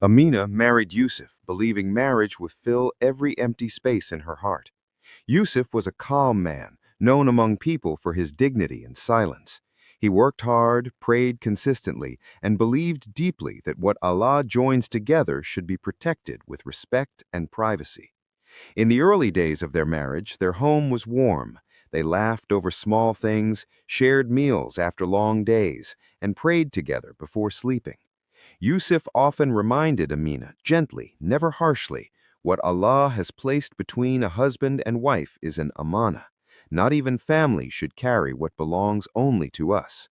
Amina married Yusuf, believing marriage would fill every empty space in her heart. Yusuf was a calm man, known among people for his dignity and silence. He worked hard, prayed consistently, and believed deeply that what Allah joins together should be protected with respect and privacy. In the early days of their marriage, their home was warm. They laughed over small things, shared meals after long days, and prayed together before sleeping. Yusuf often reminded Amina, gently, never harshly, what Allah has placed between a husband and wife is an amana. Not even family should carry what belongs only to us.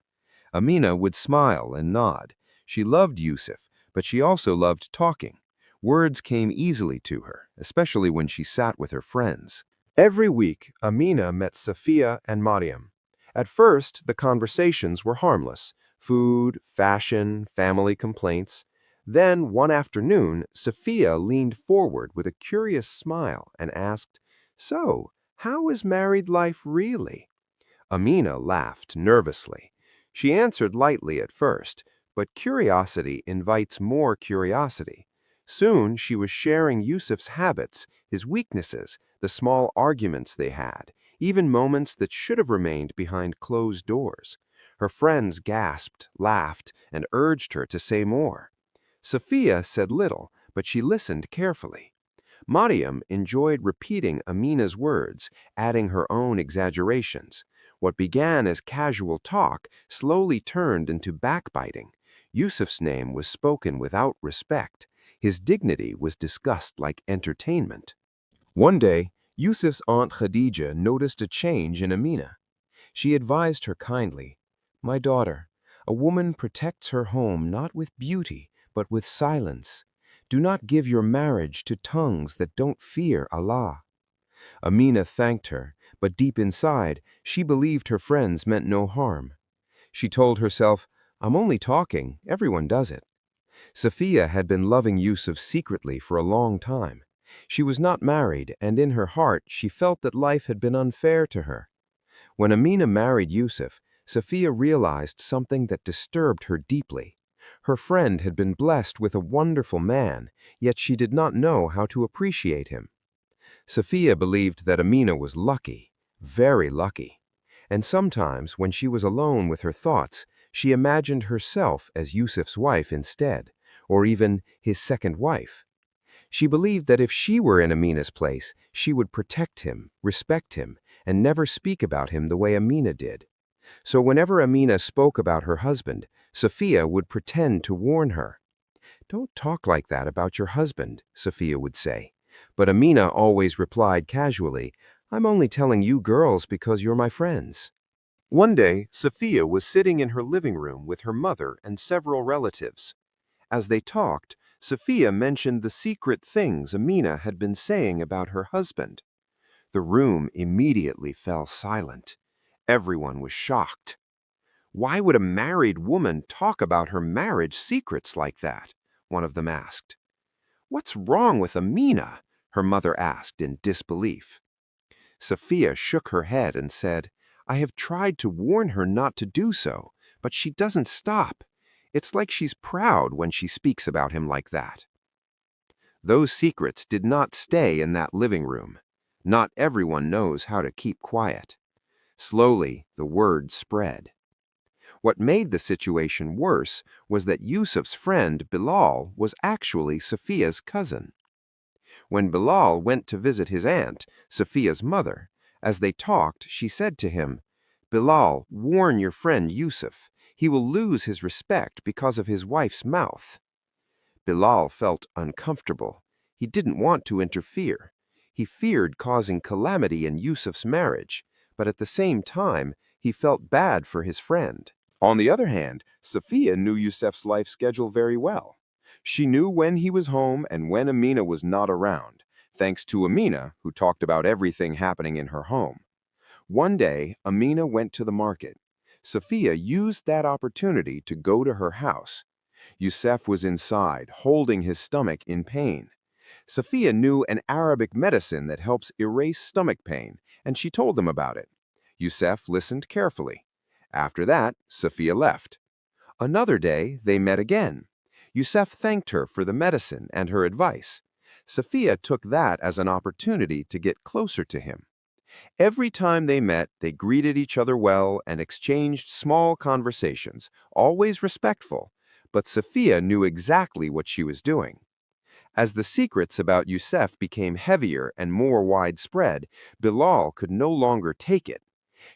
Amina would smile and nod. She loved Yusuf, but she also loved talking. Words came easily to her, especially when she sat with her friends. Every week, Amina met Safiya and Mariam. At first, the conversations were harmless: food, fashion, family complaints. Then, one afternoon, Safiya leaned forward with a curious smile and asked, "So, how is married life really?" Amina laughed nervously. She answered lightly at first, but curiosity invites more curiosity. Soon she was sharing Yusuf's habits, his weaknesses, the small arguments they had, even moments that should have remained behind closed doors. Her friends gasped, laughed, and urged her to say more. Safiya said little, but she listened carefully. Mariam enjoyed repeating Amina's words, adding her own exaggerations. What began as casual talk slowly turned into backbiting. Yusuf's name was spoken without respect. His dignity was discussed like entertainment. One day, Yusuf's aunt Khadija noticed a change in Amina. She advised her kindly, "My daughter, a woman protects her home not with beauty, but with silence. Do not give your marriage to tongues that don't fear Allah." Amina thanked her, but deep inside, she believed her friends meant no harm. She told herself, "I'm only talking, everyone does it." Safiya had been loving Yusuf secretly for a long time. She was not married, and in her heart she felt that life had been unfair to her. When Amina married Yusuf, Safiya realized something that disturbed her deeply. Her friend had been blessed with a wonderful man, yet she did not know how to appreciate him. Safiya believed that Amina was lucky, very lucky. And sometimes, when she was alone with her thoughts, she imagined herself as Yusuf's wife instead, or even his second wife. She believed that if she were in Amina's place, she would protect him, respect him, and never speak about him the way Amina did. So whenever Amina spoke about her husband, Safiya would pretend to warn her. "Don't talk like that about your husband," Safiya would say. But Amina always replied casually, "I'm only telling you girls because you're my friends." One day, Safiya was sitting in her living room with her mother and several relatives. As they talked, Safiya mentioned the secret things Amina had been saying about her husband. The room immediately fell silent. Everyone was shocked. "Why would a married woman talk about her marriage secrets like that?" one of them asked. "What's wrong with Amina?" her mother asked in disbelief. Safiya shook her head and said, "I have tried to warn her not to do so, but she doesn't stop. It's like she's proud when she speaks about him like that." Those secrets did not stay in that living room. Not everyone knows how to keep quiet. Slowly, the word spread. What made the situation worse was that Yusuf's friend Bilal was actually Safiya's cousin. When Bilal went to visit his aunt, Safiya's mother, as they talked, she said to him, "Bilal, warn your friend Yusuf. He will lose his respect because of his wife's mouth." Bilal felt uncomfortable. He didn't want to interfere. He feared causing calamity in Yusuf's marriage, but at the same time, he felt bad for his friend. On the other hand, Safiya knew Yusuf's life schedule very well. She knew when he was home and when Amina was not around, thanks to Amina, who talked about everything happening in her home. One day, Amina went to the market. Safiya used that opportunity to go to her house. Yusuf was inside, holding his stomach in pain. Safiya knew an Arabic medicine that helps erase stomach pain, and she told him about it. Yusuf listened carefully. After that, Safiya left. Another day, they met again. Yusuf thanked her for the medicine and her advice. Sophia took that as an opportunity to get closer to him. Every time they met, they greeted each other well and exchanged small conversations, always respectful. But Sophia knew exactly what she was doing. As the secrets about Yusuf became heavier and more widespread, Bilal could no longer take it.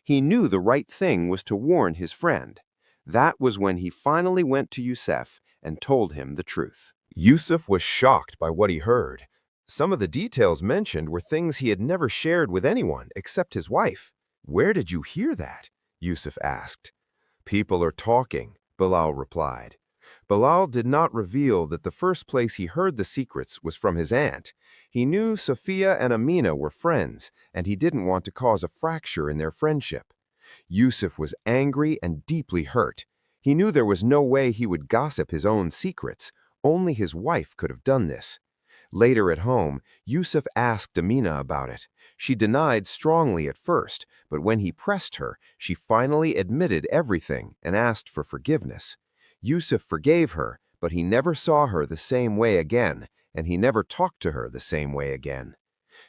He knew the right thing was to warn his friend. That was when he finally went to Yusuf and told him the truth. Yusuf was shocked by what he heard. Some of the details mentioned were things he had never shared with anyone except his wife. "Where did you hear that?" Yusuf asked. "People are talking," Bilal replied. Bilal did not reveal that the first place he heard the secrets was from his aunt. He knew Sophia and Amina were friends, and he didn't want to cause a fracture in their friendship. Yusuf was angry and deeply hurt. He knew there was no way he would gossip his own secrets. Only his wife could have done this. Later at home, Yusuf asked Amina about it. She denied strongly at first, but when he pressed her, she finally admitted everything and asked for forgiveness. Yusuf forgave her, but he never saw her the same way again, and he never talked to her the same way again.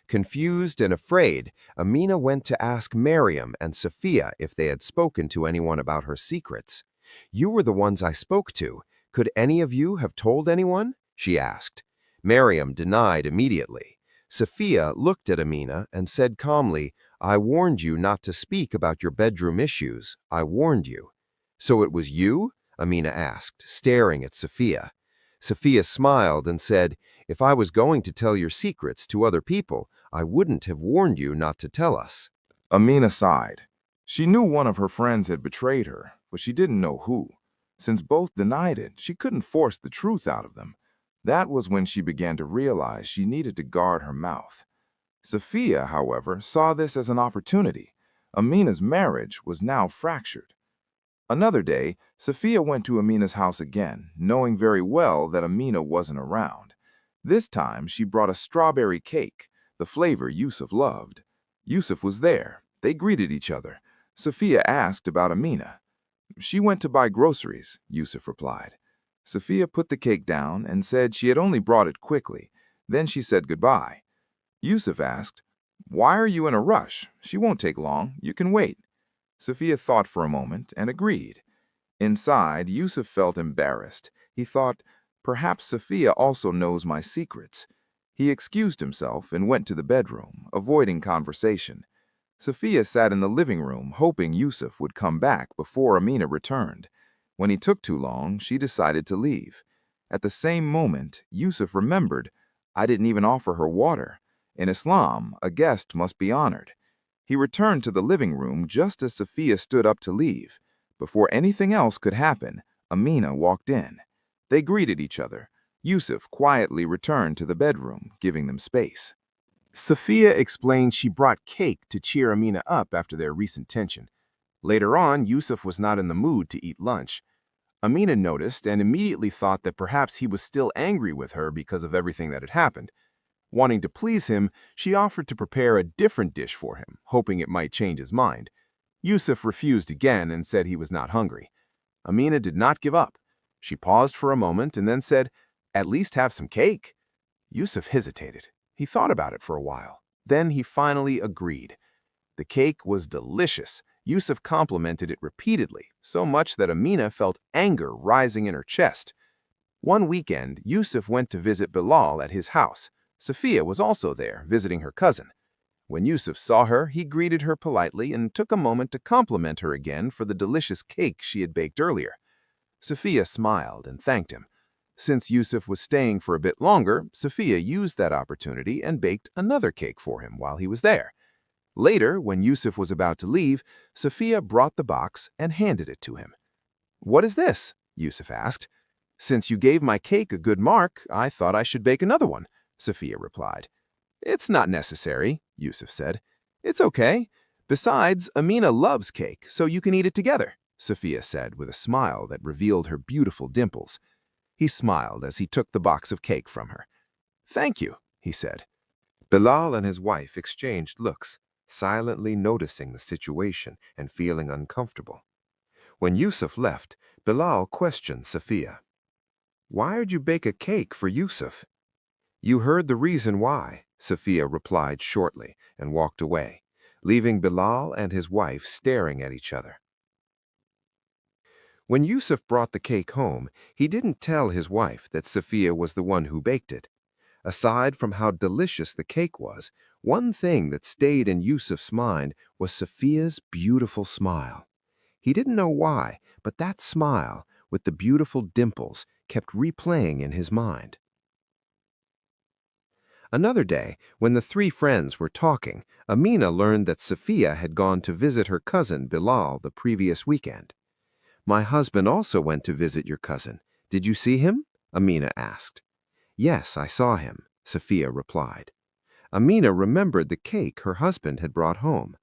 Confused and afraid, Amina went to ask Miriam and Sophia if they had spoken to anyone about her secrets. "You were the ones I spoke to. Could any of you have told anyone?" she asked. Miriam denied immediately. Sophia looked at Amina and said calmly, "I warned you not to speak about your bedroom issues. I warned you." "So it was you?" Amina asked, staring at Sophia. Sophia smiled and said, "If I was going to tell your secrets to other people, I wouldn't have warned you not to tell us." Amina sighed. She knew one of her friends had betrayed her, but she didn't know who. Since both denied it, she couldn't force the truth out of them. That was when she began to realize she needed to guard her mouth. Sophia, however, saw this as an opportunity. Amina's marriage was now fractured. Another day, Sophia went to Amina's house again, knowing very well that Amina wasn't around. This time, she brought a strawberry cake, the flavor Yusuf loved. Yusuf was there. They greeted each other. Sophia asked about Amina. "She went to buy groceries," Yusuf replied. Sophia put the cake down and said she had only brought it quickly. Then she said goodbye. Yusuf asked, "Why are you in a rush? She won't take long. You can wait." Sophia thought for a moment and agreed. Inside, Yusuf felt embarrassed. He thought, perhaps Sophia also knows my secrets. He excused himself and went to the bedroom, avoiding conversation. Sophia sat in the living room, hoping Yusuf would come back before Amina returned. When he took too long, she decided to leave. At the same moment, Yusuf remembered, "I didn't even offer her water. In Islam, a guest must be honored." He returned to the living room just as Sophia stood up to leave. Before anything else could happen, Amina walked in. They greeted each other. Yusuf quietly returned to the bedroom, giving them space. Sophia explained she brought cake to cheer Amina up after their recent tension. Later on, Yusuf was not in the mood to eat lunch. Amina noticed and immediately thought that perhaps he was still angry with her because of everything that had happened. Wanting to please him, she offered to prepare a different dish for him, hoping it might change his mind. Yusuf refused again and said he was not hungry. Amina did not give up. She paused for a moment and then said, "At least have some cake." Yusuf hesitated. He thought about it for a while. Then he finally agreed. The cake was delicious. Yusuf complimented it repeatedly, so much that Amina felt anger rising in her chest. One weekend, Yusuf went to visit Bilal at his house. Sophia was also there, visiting her cousin. When Yusuf saw her, he greeted her politely and took a moment to compliment her again for the delicious cake she had baked earlier. Sophia smiled and thanked him. Since Yusuf was staying for a bit longer, Sophia used that opportunity and baked another cake for him while he was there. Later, when Yusuf was about to leave, Sophia brought the box and handed it to him. "What is this?" Yusuf asked. "Since you gave my cake a good mark, I thought I should bake another one," Sophia replied. "It's not necessary," Yusuf said. "It's okay. Besides, Amina loves cake, so you can eat it together," Sophia said with a smile that revealed her beautiful dimples. He smiled as he took the box of cake from her. "Thank you," he said. Bilal and his wife exchanged looks, silently noticing the situation and feeling uncomfortable. When Yusuf left, Bilal questioned Sophia. Why'd you bake a cake for Yusuf? You heard the reason why, Sophia replied shortly and walked away, leaving Bilal and his wife staring at each other. When Yusuf brought the cake home, he didn't tell his wife that Sophia was the one who baked it. Aside from how delicious the cake was, one thing that stayed in Yusuf's mind was Sophia's beautiful smile. He didn't know why, but that smile, with the beautiful dimples, kept replaying in his mind. Another day, when the three friends were talking, Amina learned that Sophia had gone to visit her cousin Bilal the previous weekend. My husband also went to visit your cousin. Did you see him? Amina asked. Yes, I saw him, Sophia replied. Amina remembered the cake her husband had brought home.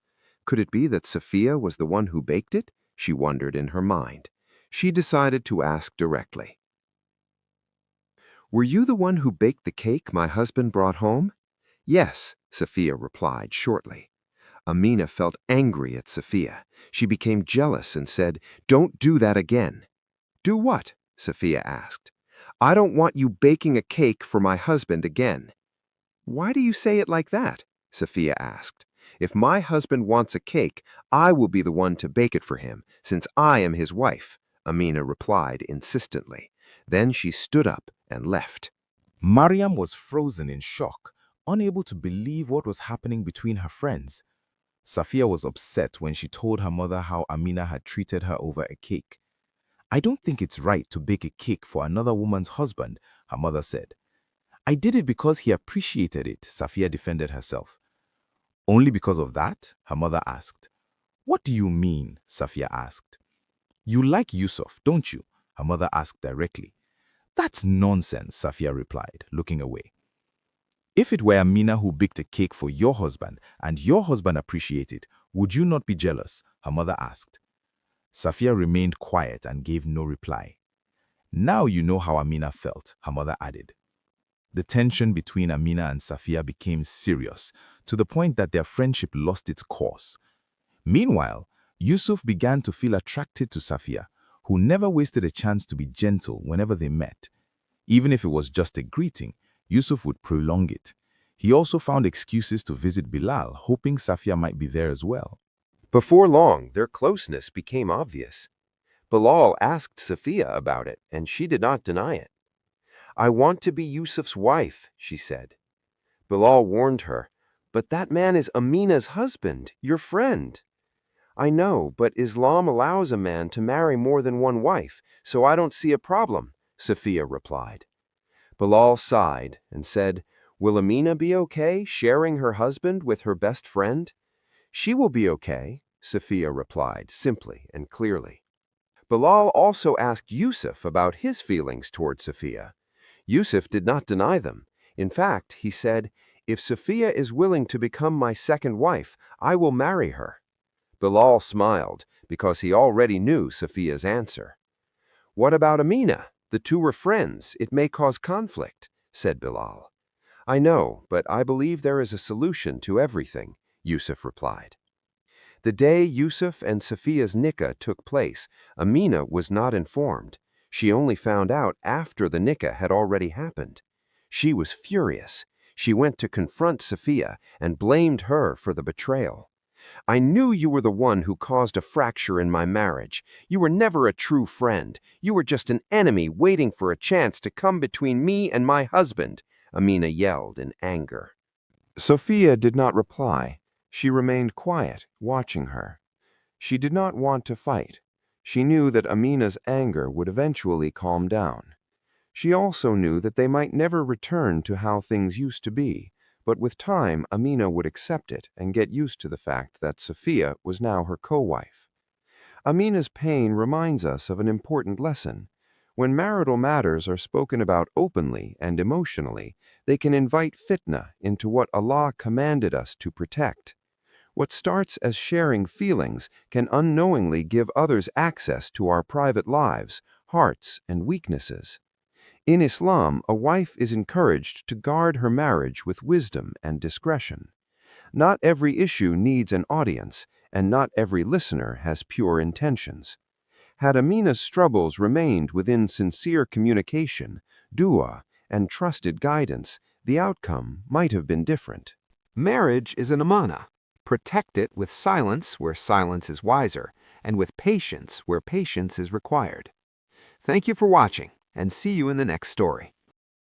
Could it be that Sophia was the one who baked it? She wondered in her mind. She decided to ask directly. Were you the one who baked the cake my husband brought home? Yes, Sophia replied shortly. Amina felt angry at Sophia. She became jealous and said, Don't do that again. Do what? Sophia asked. I don't want you baking a cake for my husband again. Why do you say it like that? Sophia asked. If my husband wants a cake, I will be the one to bake it for him, since I am his wife, Amina replied insistently. Then she stood up and left. Mariam was frozen in shock, unable to believe what was happening between her friends. Safia was upset when she told her mother how Amina had treated her over a cake. I don't think it's right to bake a cake for another woman's husband, her mother said. I did it because he appreciated it, Safia defended herself. Only because of that? Her mother asked. What do you mean? Safia asked. You like Yusuf, don't you? Her mother asked directly. That's nonsense, Safia replied, looking away. If it were Amina who baked a cake for your husband and your husband appreciated it, would you not be jealous? Her mother asked. Safia remained quiet and gave no reply. Now you know how Amina felt, her mother added. The tension between Amina and Safia became serious, to the point that their friendship lost its course. Meanwhile, Yusuf began to feel attracted to Safia, who never wasted a chance to be gentle whenever they met. Even if it was just a greeting, Yusuf would prolong it. He also found excuses to visit Bilal, hoping Safia might be there as well. Before long, their closeness became obvious. Bilal asked Sophia about it, and she did not deny it. I want to be Yusuf's wife, she said. Bilal warned her, but that man is Amina's husband, your friend. I know, but Islam allows a man to marry more than one wife, so I don't see a problem, Sophia replied. Bilal sighed and said, Will Amina be okay sharing her husband with her best friend? She will be okay, Sophia replied simply and clearly. Bilal also asked Yusuf about his feelings toward Sophia. Yusuf did not deny them. In fact, he said, If Sophia is willing to become my second wife, I will marry her. Bilal smiled because he already knew Sophia's answer. What about Amina? The two were friends. It may cause conflict, said Bilal. I know, but I believe there is a solution to everything, Yusuf replied. The day Yusuf and Sophia's nikah took place, Amina was not informed. She only found out after the nikah had already happened. She was furious. She went to confront Sophia and blamed her for the betrayal. I knew you were the one who caused a fracture in my marriage. You were never a true friend. You were just an enemy waiting for a chance to come between me and my husband, Amina yelled in anger. Sophia did not reply. She remained quiet, watching her. She did not want to fight. She knew that Amina's anger would eventually calm down. She also knew that they might never return to how things used to be, but with time Amina would accept it and get used to the fact that Sophia was now her co-wife. Amina's pain reminds us of an important lesson. When marital matters are spoken about openly and emotionally, they can invite fitna into what Allah commanded us to protect. What starts as sharing feelings can unknowingly give others access to our private lives, hearts, and weaknesses. In Islam, a wife is encouraged to guard her marriage with wisdom and discretion. Not every issue needs an audience, and not every listener has pure intentions. Had Amina's struggles remained within sincere communication, dua, and trusted guidance, the outcome might have been different. Marriage is an amana. Protect it with silence where silence is wiser, and with patience where patience is required. Thank you for watching, and see you in the next story.